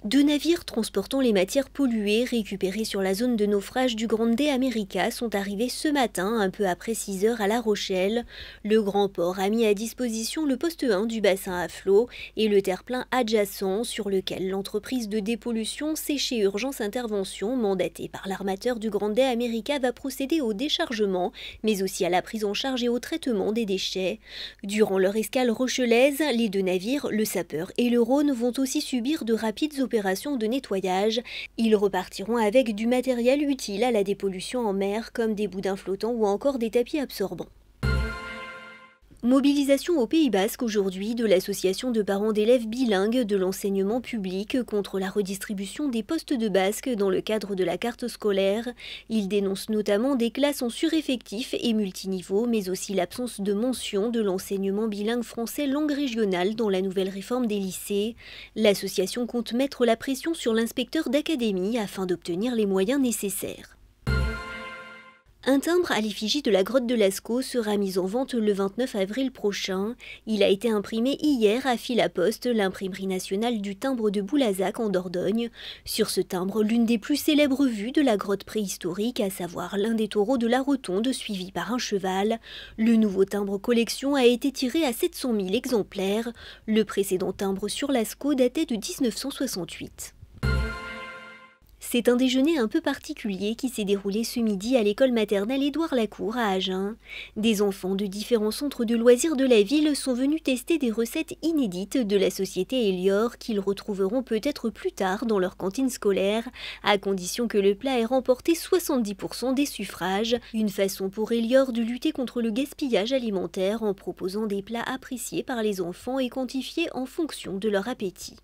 Deux navires transportant les matières polluées récupérées sur la zone de naufrage du Grande America sont arrivés ce matin, un peu après 6 heures à La Rochelle. Le grand port a mis à disposition le poste 1 du bassin à flot et le terre-plein adjacent sur lequel l'entreprise de dépollution Séché Urgence Intervention, mandatée par l'armateur du Grande America, va procéder au déchargement, mais aussi à la prise en charge et au traitement des déchets. Durant leur escale rochelaise, les deux navires, le Sapeur et le Rhône, vont aussi subir de rapides opérations de nettoyage. Ils repartiront avec du matériel utile à la dépollution en mer, comme des boudins flottants ou encore des tapis absorbants. Mobilisation au Pays Basque aujourd'hui de l'association de parents d'élèves bilingues de l'enseignement public contre la redistribution des postes de basque dans le cadre de la carte scolaire. Ils dénoncent notamment des classes en sureffectif et multiniveau, mais aussi l'absence de mention de l'enseignement bilingue français langue régionale dans la nouvelle réforme des lycées. L'association compte mettre la pression sur l'inspecteur d'académie afin d'obtenir les moyens nécessaires. Un timbre à l'effigie de la grotte de Lascaux sera mis en vente le 29 avril prochain. Il a été imprimé hier à Philapost, l'imprimerie nationale du timbre de Boulazac en Dordogne. Sur ce timbre, l'une des plus célèbres vues de la grotte préhistorique, à savoir l'un des taureaux de la Rotonde suivi par un cheval. Le nouveau timbre collection a été tiré à 700 000 exemplaires. Le précédent timbre sur Lascaux datait de 1968. C'est un déjeuner un peu particulier qui s'est déroulé ce midi à l'école maternelle Édouard Lacour à Agen. Des enfants de différents centres de loisirs de la ville sont venus tester des recettes inédites de la société Elior qu'ils retrouveront peut-être plus tard dans leur cantine scolaire, à condition que le plat ait remporté 70% des suffrages. Une façon pour Elior de lutter contre le gaspillage alimentaire en proposant des plats appréciés par les enfants et quantifiés en fonction de leur appétit.